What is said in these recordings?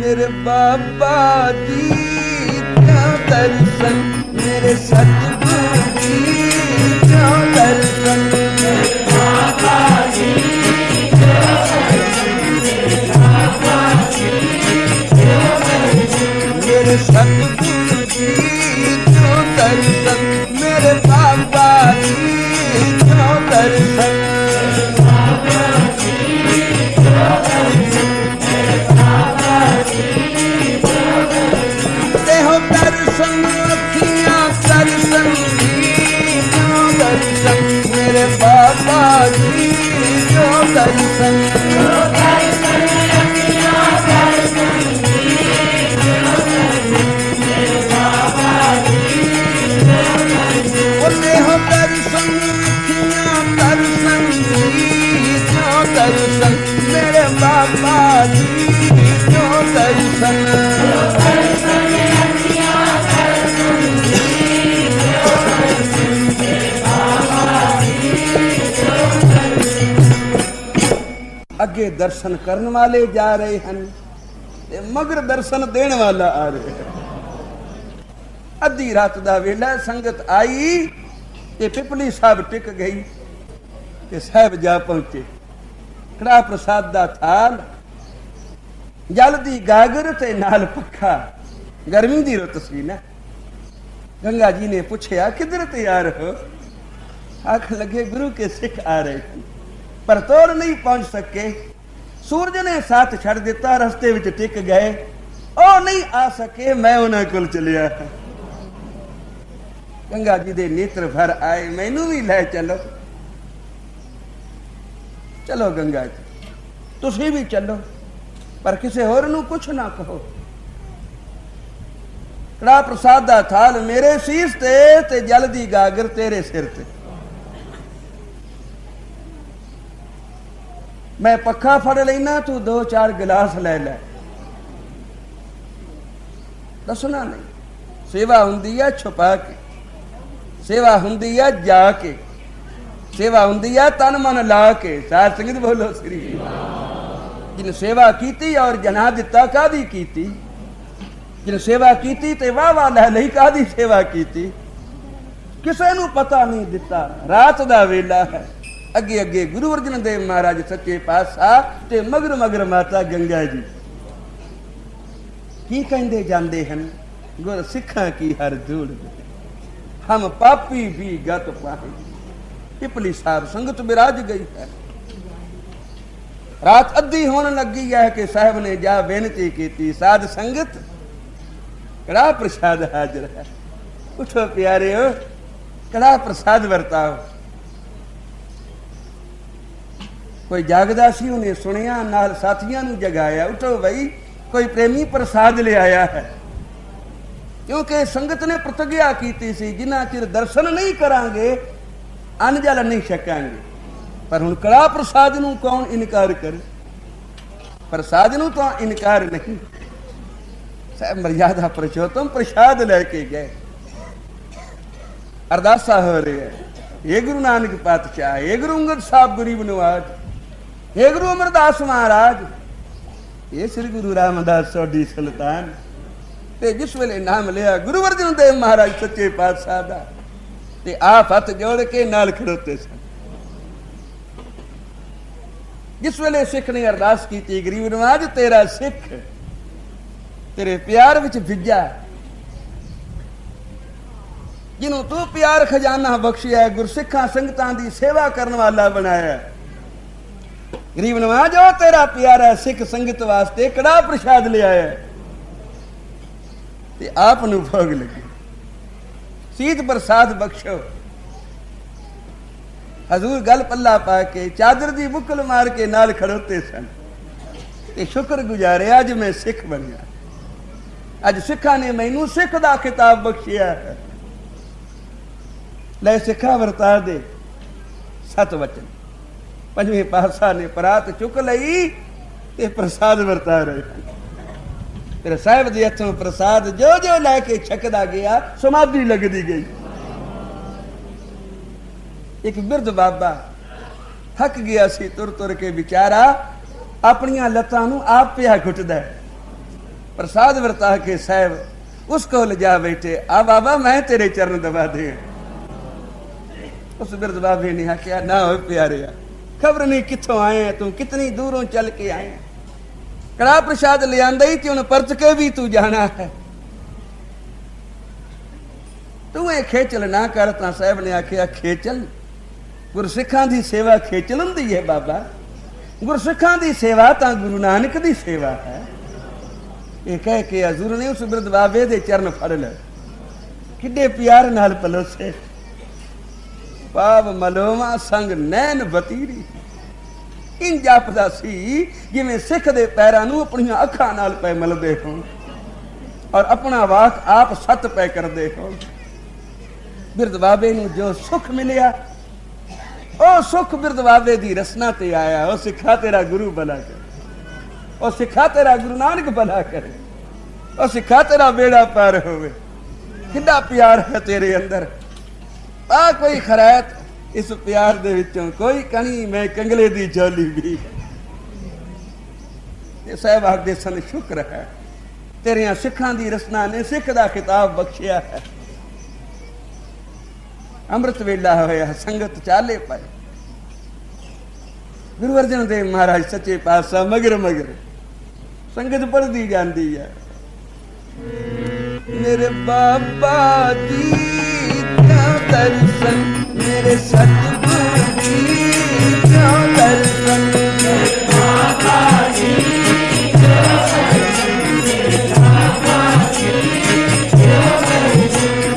मेरे बाबा जी क्यों दर्शन, मेरे सतगुरु जी क्यों दर्शन, मेरे बाबा जी क्यों दर्शन, मेरे बाबा जी क्यों दर्शन, मेरे सतगुरु जी क्यों दर्शन, मेरे बाबा जी क्यों दर्शन, मेरे बाबा जी क्यों दर्शन, बोले हो दर्शन अखियां दर्शन क्यों दर्शन, मेरे बाबा जी क्यों दर्शन, अगे दर्शन करने वाले जा रहे हैं, मगर दर्शन देने वाला आ रहे हैं। अद्धी रात दा वेला संगत आई ते पिपली साहब टिक गई ते साहब जा पहुंचे। कड़ा प्रसाद दा थाल, जल दी गागर ते नाल पक्खा, गर्मी दी रुत सी ना। गंगा जी ने पूछया किधर तैयार हो? आख लगे गुरु के सिख आ रहे हैं, पर तोड़ नहीं पहुंच सके। सूरज ने साथ छड़ दिता, रस्ते विच टिक गए। ओ नहीं आ सके, मैं उन्हां कोल चलिया। गंगा जी दे नेत्र भर आए, मैनू भी लै चलो। चलो गंगा जी, तुसी भी चलो, पर किसी होर नू कुछ ना कहो। कड़ा प्रसाद दा थाल मेरे सीस ते जल दी गागर तेरे सिर ते। मैं पक्खा फड़ लेना, तू 2-4 गिलास ले लै। दसना नहीं, सेवा हुंदी है छुपा के, सेवा हुंदी है जाके, सेवा हुंदी है तन मन ला के। साध संगत बोलो श्री। जिन सेवा कीती और जना दिता कादी कीती, जिन सेवा कीती ते वाह वाह लै लई कादी सेवा कीती। किसे नू पता नहीं दिता, रात दा वेला है। अगे अगे गुरु अर्जन देव महाराज सच्चे पातशाह ते मगर मगर माता गंगा जी की कहंदे जांदे हन, गुर सिखां की हर धूड़ हम पापी भी गत पाए। पिपली साहब संगत बिराज गई है। रात अद्धी होने लगी है कि साहब ने जा बेनती की, साध संगत कड़ा प्रसाद हाजिर है, उठो प्यारे हो, कड़ा प्रसाद वरताओ। कोई जागदा सी, उन्हें सुनिया, नाल साथियां नू जगाया, उठो भाई कोई प्रेमी प्रसाद ले आया है। क्योंकि संगत ने प्रतिज्ञा की सी, जिन्ना चिर दर्शन नहीं करांगे अन्न जल नहीं छकांगे। पर हुण कड़ा प्रसाद नू कौन इनकार करे? प्रसाद नू तो इनकार नहीं। साहब मर्यादा पुरुषोत्तम प्रसाद लेके गए। अरदासा हो रही है, हे गुरु नानक पातशाह, हे गुरु अंगद साहब गरीब नवाज, हे गुरु अमरदास महाराज, ये श्री गुरु रामदास सोडी सुल्तान। ते जिस वेले नाम लिया गुरु अर्जन देव महाराज सच्चे पातशाह दा, ते आप हथ जोड़ के नाल खड़ोते सन। जिस वेले सिख ने अरदास की, गरीब नवाज तेरा सिख तेरे प्यार विच भिजा, जिन्हों तू प्यार खजाना बख्शिया, गुरसिखां संगतां दी सेवा करने वाला बनाया। गरीब नवाज ओ तेरा प्यारा सिख संगत वास्ते कड़ा प्रसाद ले आया ते आप नू भोग लगे। सीध प्रसाद बख्शो। हजूर गल पल्ला पा के चादर दी बुकल मार के नाल खड़ोते सन ते शुक्र गुजारे, अज मैं सिख बनया, अज सिखा ने मैनू सिख दा खिताब बख्शिया है। ले सिखा वरता दे 7 वचन। पंजवें पातशाह ने परात चुक लई ते प्रसाद वरता रहे। फिर साहिब दे हथों प्रसाद जो जो लैके छकदा गया, समाधि लगदी गई। एक बिरध बाबा थक गया सी तुर तुर के, बेचारा अपनियां लत्तां नूं आप पिया घुटदा। प्रसाद वरता के साहब उसको ले जा बैठे। आ बाबा मैं तेरे चरण दबा दे। उस बिरध बाबे ने आख्या ना हो प्यारे, खबर नहीं कितों आए हैं तू, कितनी दूरों चल के आए हैं। कड़ा प्रसाद ले आंदा ही हूं परच के भी तू जाना है। तू ये खेचल ना कर। ता साहब ने आख्या खेचल गुरसिखां दी सेवा खेचल हुंदी है बाबा। गुरसिखां दी सेवा तां गुरु नानक दी सेवा है। ये कह के हजूर ने उस बिरध बाबे दे चरण फड़ ले, किड्डे प्यार नाल पलोसे। पाव मलोवा संग नैन बतीरी इन जापदा सी जिवें सिख दे पैरां नूं अपणियां अखां नाल पै मलदे होण और अपना वाक आप सत पै करदे होण। बिरध बाबे नूं जो सुख मिलिया ओ सुख बिरध बाबे दी रसना ते आया। ओ सिखा तेरा गुरु भला करे, ओ सिखा तेरा गुरु नानक भला करे, ओ सिखा तेरा बेड़ा पार होवे। किड्डा प्यार है तेरे अंदर। आ कोई खरायत इस प्यार दे विचों कोई कणी मैं कंगले दी झोली भी। साहब आखदे सन शुक्र है तेरिया सिखां दी रसना ने सिख दा खिताब बख्शिया है। अमृत वेला होया संगत चाले पाए। गुरु अर्जन देव महाराज सच्चे पातशाह मगर मगर संगत पढ़दी जांदी है। मेरे बाबा जी दर्शन, मेरे सतगुरु जी दर्शन, मेरे बाबा जी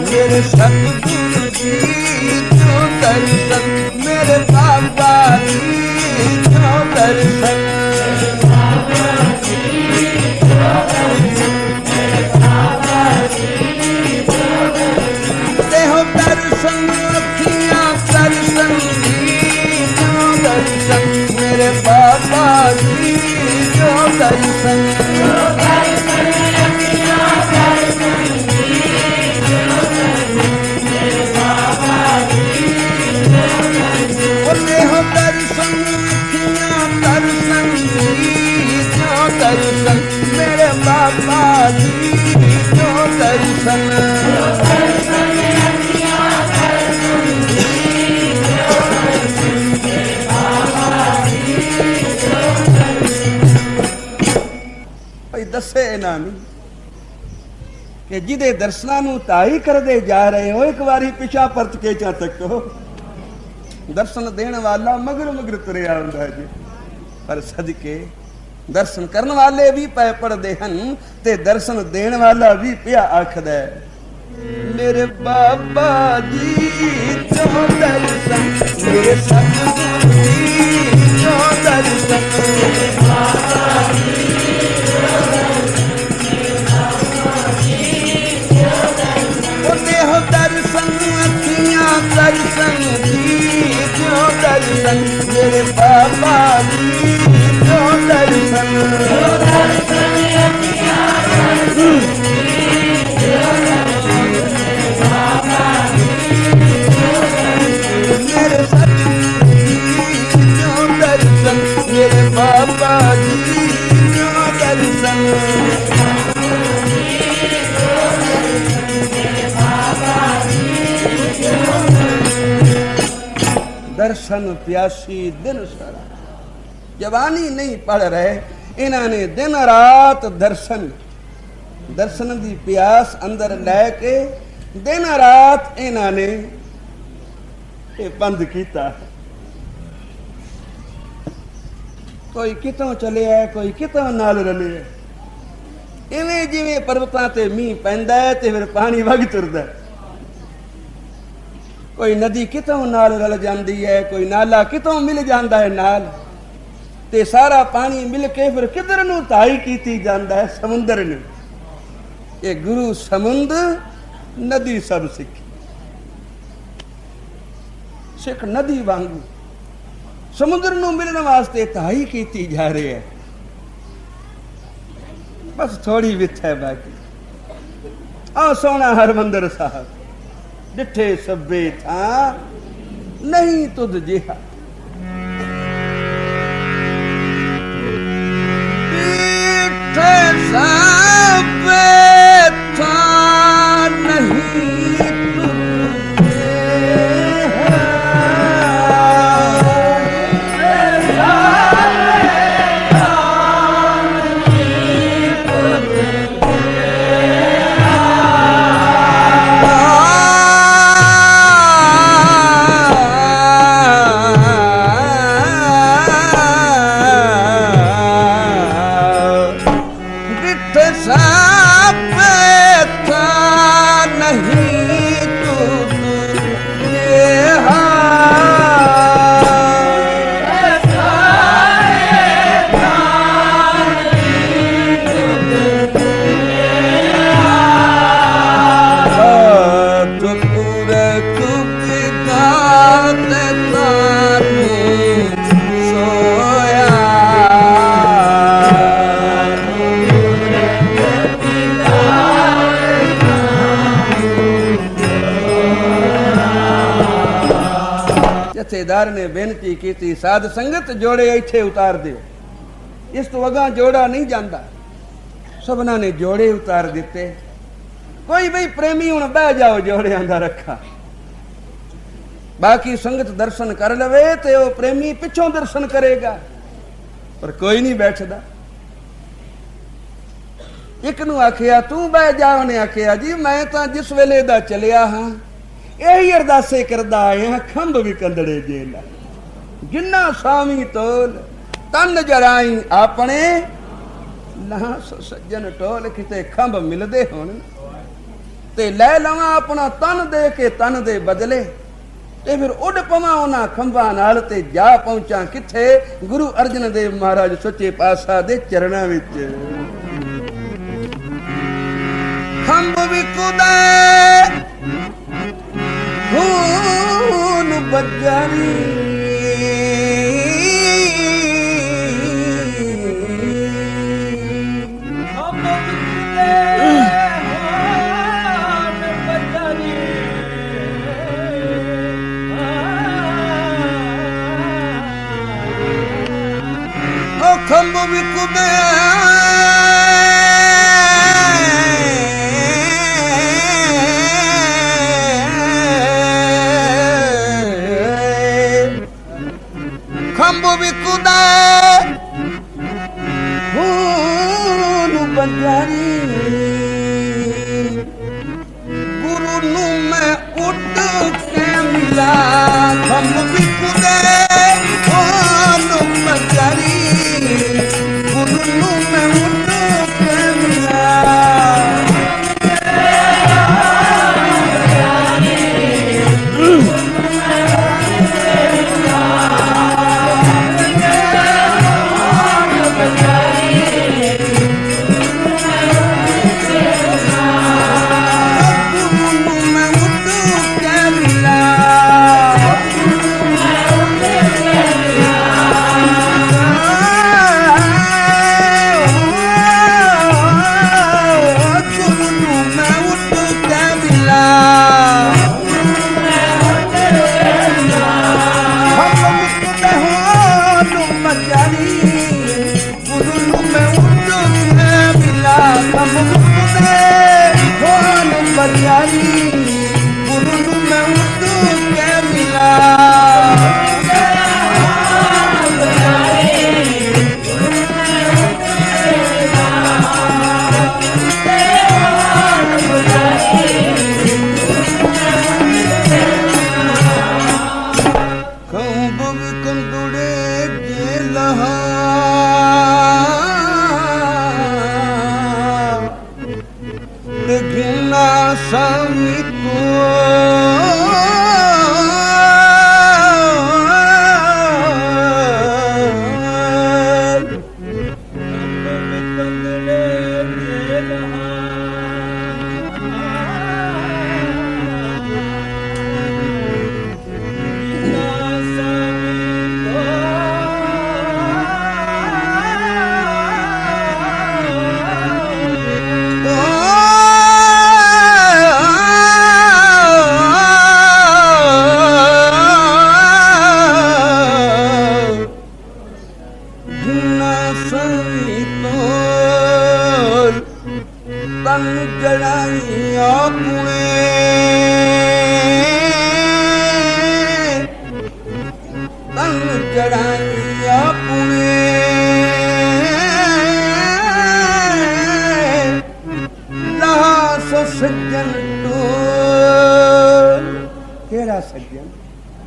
मेरे सतगुरु जी दर्शन, मेरे बाबा जी दर्शन। मेरे बाबा जी जो दर्शन, बोले हो दर्शन दर्शन जो दर्शन, मेरे बाबा जी जो दर्शन। दसे इन्होंने कि जिदे दर्शना नूं ताई करदे जा रहे हो एक बारी पिछा परत के चा तको। दर्शन देने वाला मगर मगर तुरिया हुंदा जी, पर सदके दर्शन करने वाले भी पै पढ़दे हन ते दर्शन देने वाला भी पिया आखदा है। मेरे बाबा जी जो दर्शन, मेरे सतगुरु जी जो दर्शन, मेरे बाबा जी दर्शन अखियां दर्शन जी जो दर्शन, मेरे बाबा जी जो दर्शन, मेरे सतगुरु जी जो दर्शन, मेरे बाबा जी जो दर्शन। दर्शन प्यासी दिन सारा, जवानी नहीं पढ़ रहे इन्होंने दिन रात दर्शन दर्शन की प्यास अंदर लैके दिन रात इन्होंने बंद किया। कोई कितों चले है, कोई कितों नाल रले है। इवें जिवें पर्वतां ते मींह पैंदा है ते फिर पानी वग तुरदा है। कोई नदी कितों नाल रल जाती है, कोई नाला कितों मिल जाता है नाल, ते सारा पानी मिल के फिर किधर नूं धाई कीती जाता है समुंदर नूं। ये गुरु समुंदर नदी सब सिख सिख नदी वांगू समुद्र नूं मिलने वास्ते धाई कीती जा रही है। बस थोड़ी विथ है बाकी। आ सोना हरमंदर साहब डिठे सब्बे था नहीं तुझ जिहा, डिठे डिठ साप था नहीं तू ये ਜਥੇਦਾਰ ਨੇ ਬੇਨਤੀ ਕੀਤੀ, ਸਾਧ ਸੰਗਤ ਜੋੜੇ ਇੱਥੇ ਉਤਾਰ ਦਿਓ, ਇਸ ਤੋਂ ਅਗਾਂਹ ਜੋੜਾ ਨਹੀਂ ਜਾਂਦਾ। ਸਭਨਾਂ ਨੇ ਜੋੜੇ ਉਤਾਰ ਦਿੱਤੇ। ਕੋਈ ਬਈ ਪ੍ਰੇਮੀ ਹੁਣ ਬਹਿ ਜਾਓ ਜੋੜਿਆਂ ਦਾ ਰੱਖਾ, ਬਾਕੀ ਸੰਗਤ ਦਰਸ਼ਨ ਕਰ ਲਵੇ ਤੇ ਉਹ ਪ੍ਰੇਮੀ ਪਿੱਛੋਂ ਦਰਸ਼ਨ ਕਰੇਗਾ, ਪਰ ਕੋਈ ਨਹੀਂ ਬੈਠਦਾ। ਇੱਕ ਨੂੰ ਆਖਿਆ ਤੂੰ ਬਹਿ ਜਾ, ਉਹਨੇ ਆਖਿਆ ਜੀ ਮੈਂ ਤਾਂ ਜਿਸ ਵੇਲੇ ਦਾ ਚਲਿਆ ਹਾਂ ਇਹੀ ਅਰਦਾਸੇ ਕਰਦਾ ਆਇਆ, ਖੰਭ ਵੀ ਕੰਦੜੇ ਜੇਲਾ ਜਿੰਨਾ ਸਾਵੀ ਤੋਲ ਤਨ ਜਰਾਈ ਆਪਣੇ ਲਾਸ ਸੱਜਣ ਟੋਲ। ਕਿਤੇ ਖੰਭ ਮਿਲਦੇ ਹੋਣ ਤੇ ਲੈ ਲਵਾਂ ਆਪਣਾ ਤਨ ਦੇ ਕੇ ਤਨ ਦੇ ਬਦਲੇ, ਤੇ ਫਿਰ ਉੱਡ ਪਵਾਂ ਉਹਨਾਂ ਖੰਭਾਂ ਨਾਲ ਤੇ ਜਾ ਪਹੁੰਚਾਂ ਕਿੱਥੇ? ਗੁਰੂ ਅਰਜਨ ਦੇਵ ਮਹਾਰਾਜ ਸੱਚੇ ਪਾਤਸ਼ਾਹ ਦੇ ਚਰਨਾਂ ਵਿੱਚ। ਖੰਭ ਵੀ ਕੁਦੇ खून बजारी खंभ भी कुदे भी कुदा बजारी गुरु नू मैं उठ के मिला। खंभ भी कुदे बजारी गुरु नू मैं उठ के मिला।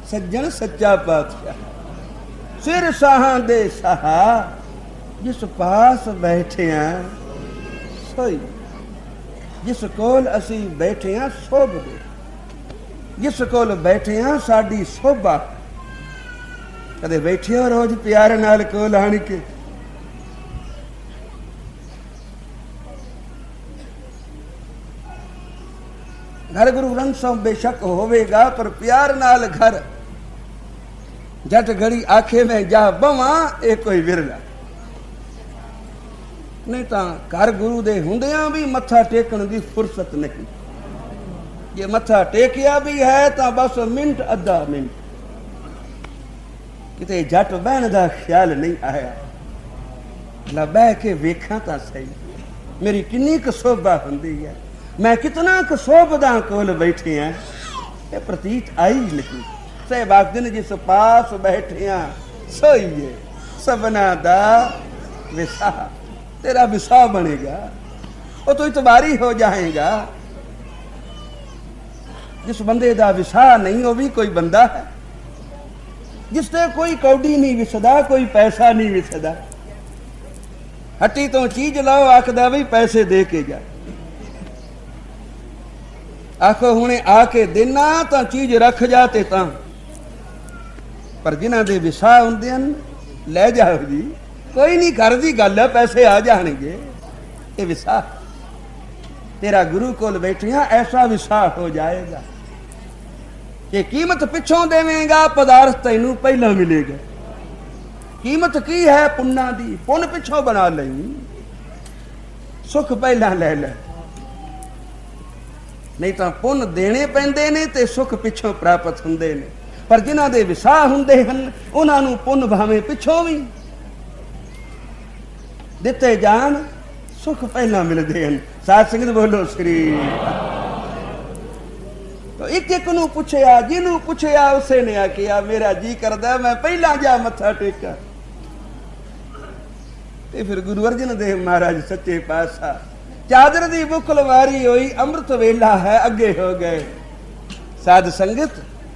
सज्जन सच्चा पातशाह सिर साहां दे सहा जिस पास बैठिया सोई जिस कोल असी बैठे हाँ शोभ दे, जिस कोल बैठे हाँ साडी शोभा। कदे बैठे हो रोज प्यार नाल कोल आण के, घर गुरु ग्रंथ साहिब बेशक होवेगा पर प्यार नाल घर। जट घड़ी आखे में जा बवा ये कोई विरला नहीं, तो घर गुरु दे हुंदियां भी मत्था टेकण दी फुर्सत नहीं। जे मत्था टेकिया भी है तो बस मिनट अद्धा मिनट, किते जट बहन दा ख्याल नहीं आया ला बह के वेखा तो सही मेरी किन्नी क शोभा हुंदी है, मैं कितना क शोभदा कोल बैठे हैं, ये प्रतीत आई नहीं। सहबाग दिन जिस पास बैठिया सोइए सबना दा विसा, तेरा विसा बनेगा वो तो इतबारी हो जाएगा। जिस बंदे दा विसा नहीं वो भी कोई बंदा है, जिससे कोई कौडी नहीं विसदा, कोई पैसा नहीं विसदा। हट्टी तो चीज लाओ आखदा भी पैसे दे के जा, आखो हुणे आके देना तो चीज रख जाते ता, पर जिन्हां दे विसा हुंदे हन लै जाओ जी, कोई नहीं घर दी गल है पैसे आ जाएंगे। ये विसा तेरा गुरु कोल बैठिया ऐसा विसा हो जाएगा कि कीमत पिछों देवेगा पदार्थ तैनू पहला मिलेगा। कीमत की है पुन्ना दी, पुन पिछों बना लई, सुख पहला ले ले, नहीं तो पुन देने पैंदे ने ते सुख पिछों प्राप्त हुंदे ने। पर जिन्हां दे विसा हुंदे हन उन्हां नू पुन भावें पिछों भी दिते जान, सुख पहला मिलते हैं। साध संगत बोलो श्री। तो एक एक नू पूछया, जिनू पूछया उसे ने आखिया मेरा जी करदा मैं पहला जा मत्था टेका। ते फिर गुरु अर्जन देव महाराज सच्चे पातशाह चादर दी बुकल वारी होई, अमृत वेला है अगे हो गए। साध संगत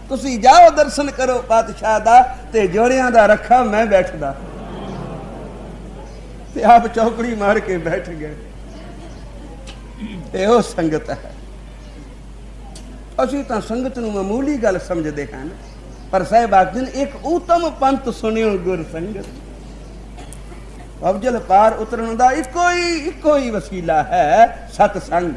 तुसी जाओ दर्शन करो पातशाह दा, ते जोड़ियां दा रखा मैं बैठदा। ते आप चौकड़ी मार के बैठ गए। यो संगत है। असी तो संगत नू मामूली गल समझते हैं, पर साहिब आखदे एक उत्तम पंथ सुनियो गुर संगत। अफजल पार उतरन का इको ही वसीला है सतसंग।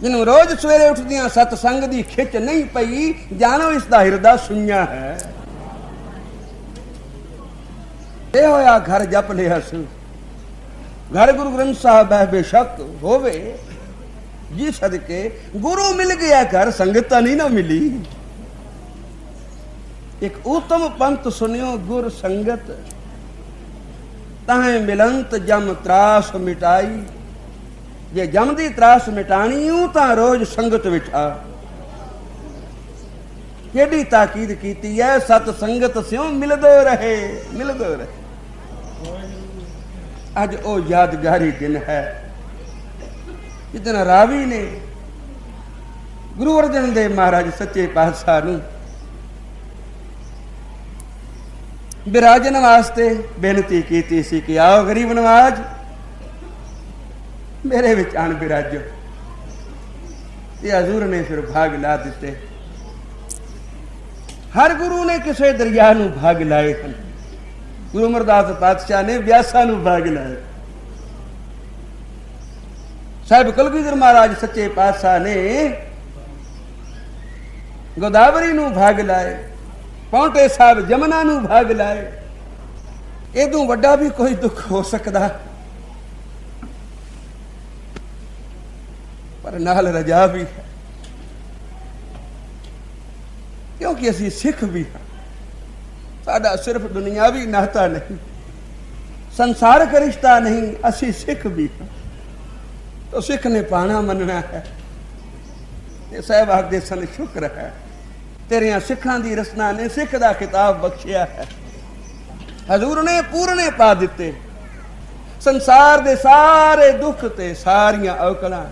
जिन्हों रोज सवेरे उठदियां सतसंग की खिच नहीं पई, जानो इसका हिरदा सुइया है। ये होया घर जप लिया सु, घर गुरु ग्रंथ साहब है बेशक होवे जी सदके गुरु मिल गया, घर संगत नहीं ना मिली। एक उत्तम पंथ सुनियो गुर संगत, ताहे मिलंत जम त्रास मिटाई। जे जम दी त्रास मिटानी हूं तां रोज संगत विच आ। केडी ताकीद कीती है, सत संगत स्यों मिलदो रहे, मिलदो रहे। अज ओ यादगारी दिन है जिदन रावी ने गुरु अर्जन देव महाराज सच्चे पातशाह नूं बिराजन वास्ते बेनती कीती सी कि आओ गरीब नवाज मेरे विच आन बिराजो। ते हजूर ने फिर भाग ला दिते। हर गुरु ने किसी दरिया नूं भाग लाए हैं। गुरु अमरदास पातशाह ने ब्यासा नूं भाग लाए। साहिब कलगीधर महाराज सच्चे पातशाह ने गोदावरी नूं भाग लाए। पौंटे साहब जमुना नूं भाग लाए। इदों वड्डा भी कोई दुख हो सकदा, पर नाल रजा भी है, क्योंकि असी सिख भी हाँ। साडा सिर्फ दुनियावी नाता नहीं, संसारक रिश्ता नहीं, असी सिख भी हाँ। तो सिख ने पाना मनना है। ये साहब आखदे सन शुक्र है तेरिया सिखां दी रसना ने सिख दा खिताब बख्शिया है। हजूर ने पूरने पा दिते। संसार दे सारे दुख ते सारियां औकड़ां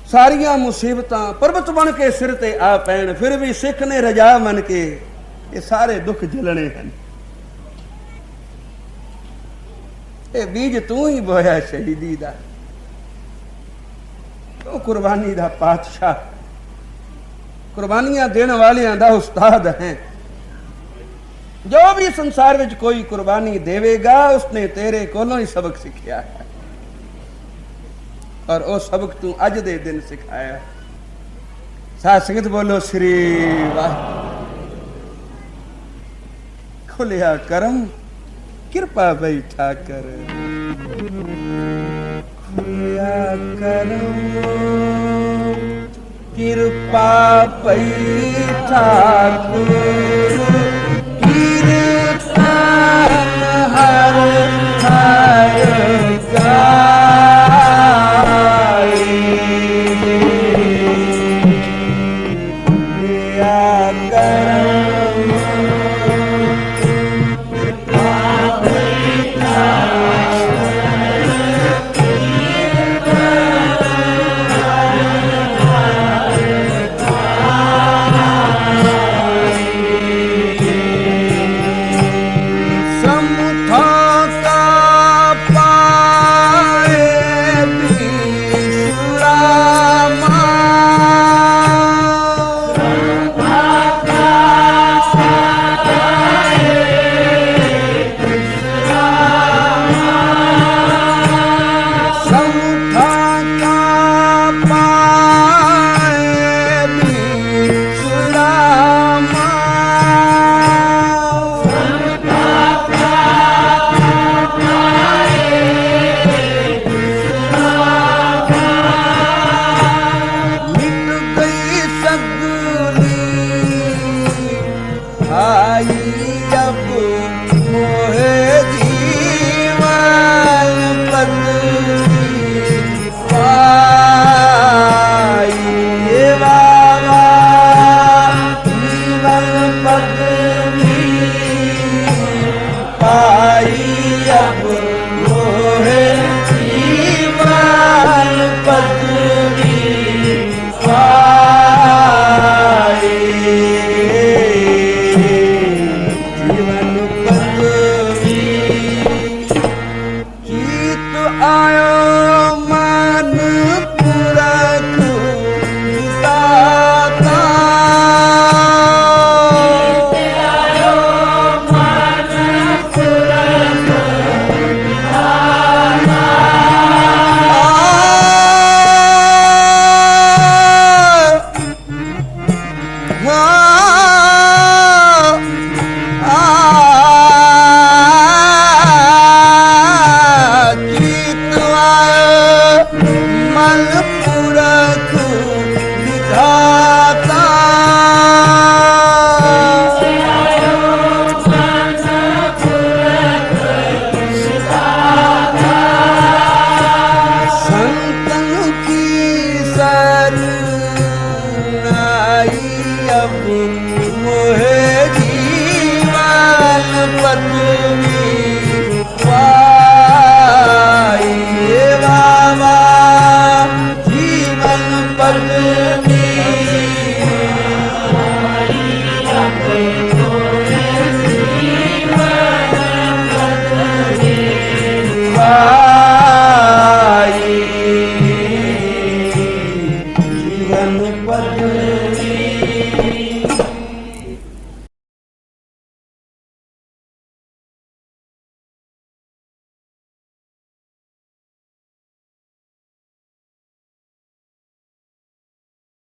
सारियां मुसीबतां पर्वत बन के सिर ते आ पैण, फिर भी सिख ने रजा मन के ये सारे दुख झलने हैं। ਇਹ ਬੀਜ ਤੂੰ ਹੀ ਬੋਇਆ ਸ਼ਹੀਦੀ ਦਾ, ਤੂੰ ਕੁਰਬਾਨੀ ਦਾ ਪਾਤਸ਼ਾਹ, ਕੁਰਬਾਨੀਆਂ ਦੇਣ ਵਾਲਿਆਂ ਦਾ ਉਸਤਾਦ ਹੈ। ਜੋ ਵੀ ਸੰਸਾਰ ਵਿੱਚ ਕੋਈ ਕੁਰਬਾਨੀ ਦੇਵੇਗਾ ਉਸਨੇ ਤੇਰੇ ਕੋਲੋਂ ਹੀ ਸਬਕ ਸਿੱਖਿਆ ਹੈ, ਔਰ ਉਹ ਸਬਕ ਤੂੰ ਅੱਜ ਦੇ ਦਿਨ ਸਿਖਾਇਆ। ਸਾਧ ਸੰਗਤ ਬੋਲੋ ਸ੍ਰੀ ਵਾਹਿਗੁਰੂ। ਖੁੱਲਿਆ ਕਰਮ ਕਿਰਪਾ ਬੈਠਾ ਕਰ, ਖੁੱਲਿਆ ਕਰਮ ਕਿਰਪਾ ਬੈਠਾ ਕਰ, ਕੀਰਤਨ ਹਰ ਹਰ ਗਾਏ। Mal